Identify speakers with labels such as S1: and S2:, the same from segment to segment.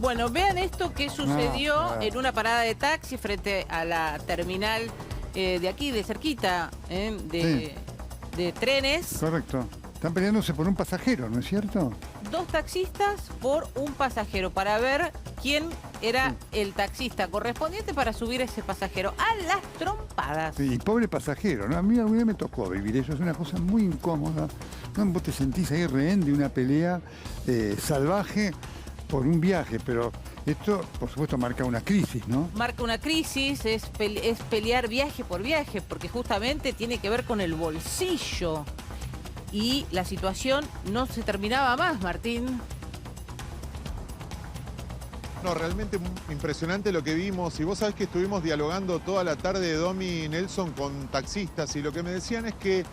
S1: Bueno, vean esto que sucedió en una parada de taxi frente a la terminal de aquí, de cerquita, de trenes.
S2: Correcto. Están peleándose por un pasajero, ¿no es cierto?
S1: Dos taxistas por un pasajero para ver quién era el taxista correspondiente para subir a ese pasajero a las trompadas.
S2: Sí, y pobre pasajero, ¿no? A mí alguna vez me tocó vivir eso, es una cosa muy incómoda. ¿No? Vos te sentís ahí rehén de una pelea salvaje por un viaje, pero esto, por supuesto, marca una crisis, ¿no?
S1: Marca una crisis, es pelear viaje por viaje, porque justamente tiene que ver con el bolsillo. Y la situación no se terminaba más, Martín.
S3: No, realmente impresionante lo que vimos. Y vos sabés que estuvimos dialogando toda la tarde, Domi y Nelson, con taxistas. Y lo que me decían es que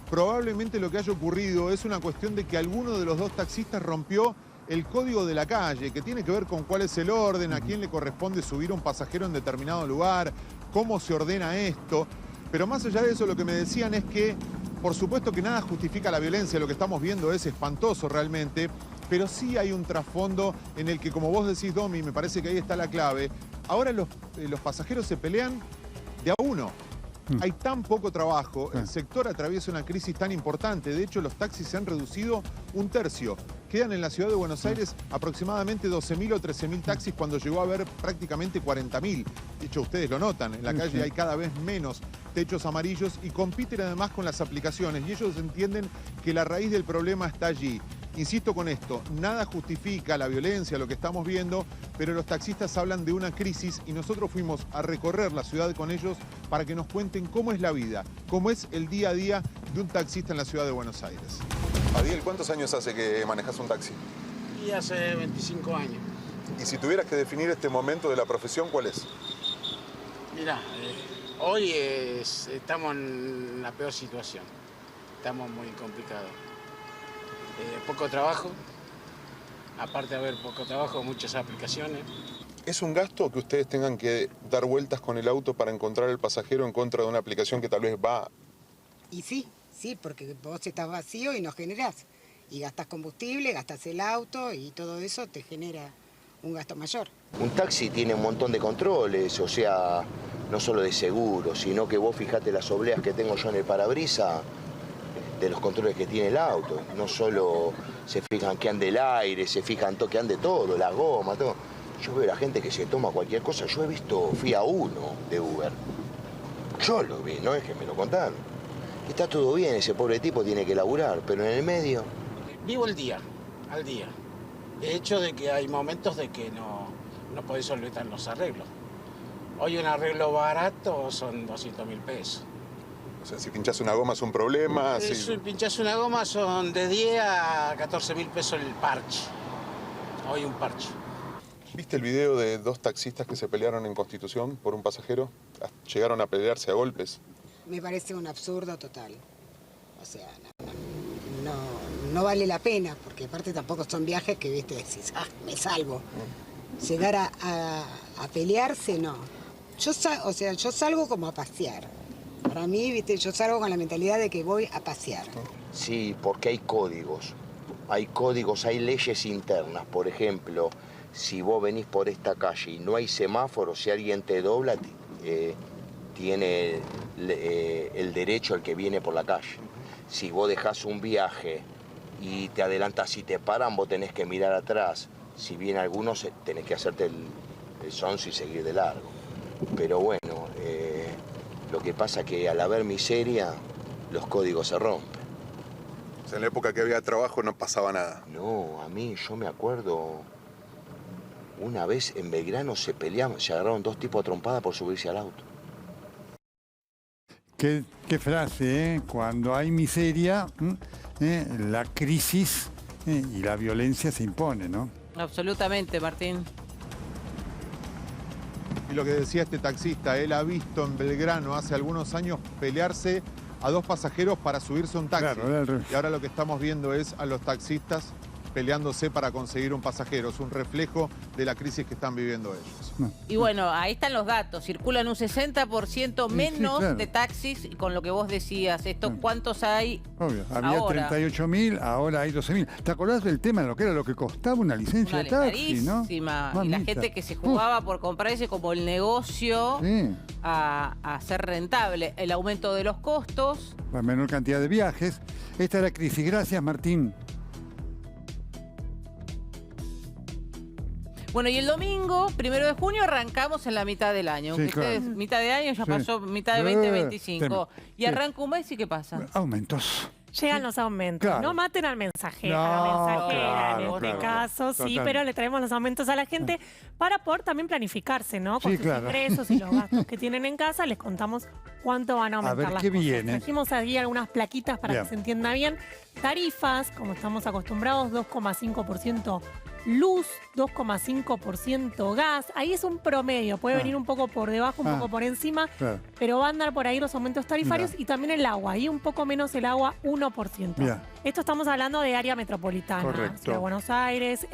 S3: probablemente lo que haya ocurrido es una cuestión de que alguno de los dos taxistas rompió el código de la calle, que tiene que ver con cuál es el orden, a quién le corresponde subir a un pasajero en determinado lugar, cómo se ordena esto. Pero más allá de eso, lo que me decían es que, por supuesto que nada justifica la violencia, lo que estamos viendo es espantoso realmente, pero sí hay un trasfondo en el que, como vos decís, Domi, me parece que ahí está la clave. Ahora los pasajeros se pelean de a uno. Hay tan poco trabajo, el sector atraviesa una crisis tan importante. De hecho, los taxis se han reducido un tercio. Quedan en la ciudad de Buenos Aires aproximadamente 12.000 o 13.000 taxis cuando llegó a haber prácticamente 40.000. De hecho, ustedes lo notan, en la calle hay cada vez menos techos amarillos y compiten además con las aplicaciones. Y ellos entienden que la raíz del problema está allí. Insisto con esto, nada justifica la violencia, lo que estamos viendo, pero los taxistas hablan de una crisis y nosotros fuimos a recorrer la ciudad con ellos para que nos cuenten cómo es la vida, cómo es el día a día de un taxista en la ciudad de Buenos Aires.
S4: Adiel, ¿cuántos años hace que manejas un taxi?
S5: Y hace 25 años.
S4: Y si tuvieras que definir este momento de la profesión, ¿cuál es?
S5: Mirá, hoy estamos en la peor situación. Estamos muy complicados. Poco trabajo, aparte de haber poco trabajo, muchas aplicaciones.
S4: ¿Es un gasto que ustedes tengan que dar vueltas con el auto para encontrar el pasajero en contra de una aplicación que tal vez va?
S6: Y sí, porque vos estás vacío y no generás. Y gastás combustible, gastás el auto y todo eso te genera un gasto mayor.
S7: Un taxi tiene un montón de controles, o sea, no solo de seguro, sino que vos fijate las obleas que tengo yo en el parabrisas, de los controles que tiene el auto. No solo se fijan que ande el aire, se fijan que ande todo, la goma, todo. Yo veo a la gente que se toma cualquier cosa. Yo he visto, fui a uno de Uber. Yo lo vi, no es que me lo contaron. Está todo bien, ese pobre tipo tiene que laburar, pero en el medio...
S5: Vivo el día, al día. De hecho, de que hay momentos de que no podés solventar los arreglos. Hoy un arreglo barato son 200.000 pesos.
S4: O sea, si pinchas una goma es un problema.
S5: Si pinchas una goma son de 10 a 14.000 pesos el parche. Hoy un parche.
S4: ¿Viste el video de dos taxistas que se pelearon en Constitución por un pasajero? Llegaron a pelearse a golpes.
S6: Me parece un absurdo total. O sea, no vale la pena, porque aparte tampoco son viajes que, viste, decís, me salvo. Llegar a pelearse, no. Yo salgo como a pasear. Para mí, viste, yo salgo con la mentalidad de que voy a pasear.
S7: Sí, porque hay códigos. Hay leyes internas. Por ejemplo, si vos venís por esta calle y no hay semáforo, si alguien te dobla, tiene el derecho el que viene por la calle. Si vos dejás un viaje y te adelantas y te paran, vos tenés que mirar atrás. Si viene algunos, tenés que hacerte el sonso y seguir de largo. Pero bueno, lo que pasa es que al haber miseria, los códigos se rompen.
S4: O sea, en la época que había trabajo no pasaba nada.
S7: No, yo me acuerdo, una vez en Belgrano se agarraron dos tipos a trompada por subirse al auto.
S2: Qué frase, ¿eh? Cuando hay miseria, la crisis y la violencia se impone, ¿no?
S1: Absolutamente, Martín.
S3: Y lo que decía este taxista, él ha visto en Belgrano hace algunos años pelearse a dos pasajeros para subirse a un taxi.
S2: Claro,
S3: y ahora lo que estamos viendo es a los taxistas peleándose para conseguir un pasajero. Es un reflejo de la crisis que están viviendo ellos.
S1: Y bueno, ahí están los datos. Circulan un 60% menos
S2: claro.
S1: de taxis, y con lo que vos decías. ¿Cuántos hay
S2: Obvio, había
S1: ahora?
S2: 38.000, ahora hay 12.000. ¿Te acordás del tema de lo que era lo que costaba una licencia de taxi, no?
S1: Carísima. Y la
S2: Mamita.
S1: gente que se jugaba por comprar ese como el negocio
S2: Sí,
S1: a ser rentable. El aumento de los costos.
S2: la menor cantidad de viajes. Esta es la crisis. Gracias, Martín.
S1: Bueno, y el domingo, 1 de junio, arrancamos en la mitad del año.
S2: Sí,
S1: Aunque
S2: claro.
S1: ustedes, mitad de año, ya
S2: Sí.
S1: pasó mitad de 2025.
S2: Tema.
S1: Y arranca un mes, ¿y qué pasa?
S2: Aumentos.
S8: Llegan los aumentos.
S2: Claro.
S8: No maten al mensajero, a la
S2: No,
S8: mensajera
S2: claro,
S8: en este
S2: claro.
S8: caso, sí,
S2: Total.
S8: pero le traemos los aumentos a la gente para poder también planificarse, ¿no? Con
S2: Sí,
S8: sus
S2: claro.
S8: ingresos y los gastos que tienen en casa, les contamos cuánto van a aumentar
S2: ver
S8: las
S2: qué
S8: cosas.
S2: viene.
S8: Trajimos aquí algunas plaquitas para
S2: Bien.
S8: que se entienda bien. Tarifas, como estamos acostumbrados, 2,5% luz, 2,5% gas. Ahí es un promedio, puede venir un poco por debajo, un poco por encima,
S2: Claro.
S8: pero va a andar por ahí los aumentos tarifarios y también el agua, ahí un poco menos el agua, 1%.
S2: Bien.
S8: Esto estamos hablando de área metropolitana,
S2: Correcto.
S8: Ciudad de Buenos Aires,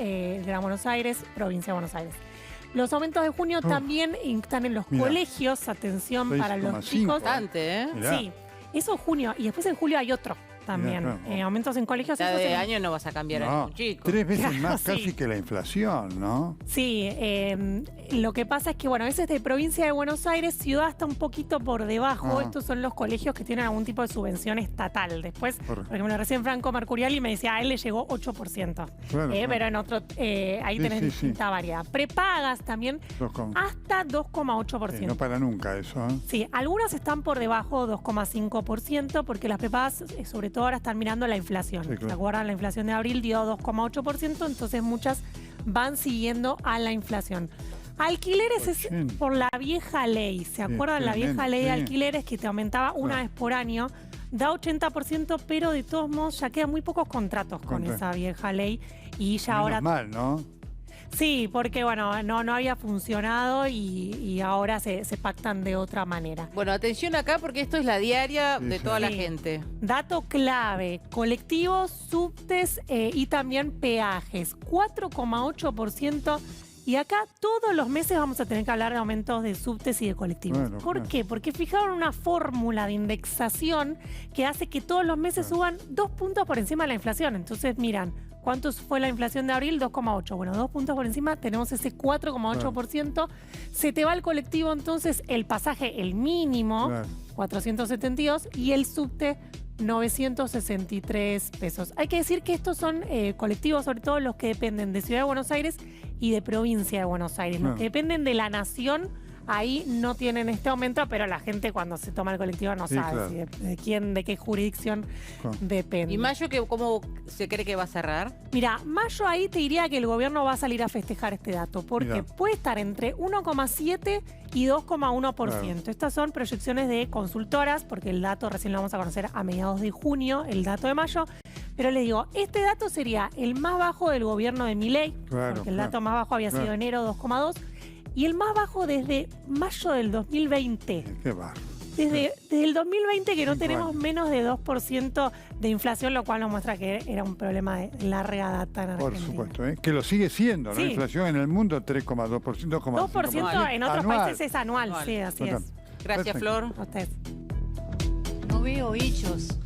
S8: Gran Buenos Aires, Provincia de Buenos Aires. Los aumentos de junio también están en los
S2: Mirá.
S8: colegios, atención para los
S2: 6,5.
S8: chicos.
S1: Bastante, ¿eh?
S2: Mirá.
S8: Sí, eso en junio, y después en julio hay otro también.
S2: Mirá, claro.
S8: Aumentos en colegios.
S1: Ya
S8: esos
S1: de
S8: en-
S1: año no vas a cambiar a
S2: No,
S1: ningún chico.
S2: 3 veces
S8: Claro,
S2: más
S8: sí.
S2: casi que la inflación, ¿no?
S8: Sí, lo que pasa es que, bueno, a veces de provincia de Buenos Aires, ciudad está un poquito por debajo.
S2: Ah.
S8: Estos son los colegios que tienen algún tipo de subvención estatal. Después,
S2: Correcto.
S8: por ejemplo, recién Franco Mercuriali me decía, a él le llegó 8%.
S2: Claro, claro.
S8: Pero en otro, ahí
S2: Sí,
S8: tenés
S2: sí,
S8: distinta variedad. Prepagas también, hasta 2,8%.
S2: No para nunca eso, ¿eh?
S8: Sí, algunas están por debajo, 2,5%, porque las prepagas, sobre todo ahora están mirando la inflación.
S2: Sí, claro.
S8: ¿Se acuerdan? La inflación de abril dio 2,8%, entonces muchas van siguiendo a la inflación. Alquileres es
S2: 80.
S8: por la vieja ley. ¿Se acuerdan? La vieja
S2: tremendo,
S8: ley de
S2: sí.
S8: alquileres que te aumentaba una
S2: Claro.
S8: vez por año. Da 80%, pero de todos modos ya quedan muy pocos contratos con
S2: Correcto.
S8: esa vieja ley. Y ya
S2: Menos
S8: ahora...
S2: mal, ¿no?
S8: Sí, porque bueno, no había funcionado y ahora se pactan de otra manera.
S1: Bueno, atención acá porque esto es la diaria
S2: Sí,
S1: de
S2: sí.
S1: toda la
S8: Sí.
S1: gente.
S8: Dato clave, colectivos, subtes y también peajes, 4,8%. Y acá todos los meses vamos a tener que hablar de aumentos de subtes y de colectivos.
S2: Bueno,
S8: ¿Por
S2: claro.
S8: qué? Porque fijaron una fórmula de indexación que hace que todos los meses suban 2 puntos por encima de la inflación. Entonces, miran, ¿cuánto fue la inflación de abril? 2,8. Bueno, 2 puntos por encima, tenemos ese 4,8%. Se te va el colectivo, entonces, el pasaje, el mínimo,
S2: Claro.
S8: 472, y el subte, 963 pesos. Hay que decir que estos son colectivos, sobre todo los que dependen de Ciudad de Buenos Aires y de Provincia de Buenos Aires. Los
S2: Claro.
S8: que dependen de la nación, ahí no tienen este aumento, pero la gente cuando se toma el colectivo no
S2: Sí,
S8: sabe
S2: claro.
S8: si de quién, de qué jurisdicción
S2: Claro.
S8: depende.
S1: ¿Y mayo cómo se cree que va a cerrar?
S8: Mira, mayo ahí te diría que el gobierno va a salir a festejar este dato, porque
S2: Mirá.
S8: puede estar entre 1,7 y 2,1%.
S2: Claro.
S8: Estas son proyecciones de consultoras, porque el dato recién lo vamos a conocer a mediados de junio, el dato de mayo. Pero les digo, este dato sería el más bajo del gobierno de Milei,
S2: Claro,
S8: porque el
S2: claro.
S8: dato más bajo había sido
S2: Claro.
S8: enero, 2,2, y el más bajo desde mayo del 2020.
S2: Qué barro.
S8: Desde el 2020 que no
S2: 5
S8: tenemos
S2: años.
S8: menos de 2% de inflación, lo cual nos muestra que era un problema de larga data en
S2: Por
S8: Argentina.
S2: supuesto, ¿eh? Que lo sigue siendo, ¿no?
S8: Sí.
S2: La inflación en el mundo 3,2%, 2,5%.
S8: 2% en otros
S2: Anual.
S8: países es anual,
S1: Anual.
S8: sí, así
S2: Total.
S8: es.
S1: Gracias,
S2: Perfecto.
S1: Flor.
S8: A ustedes.
S9: No veo hechos,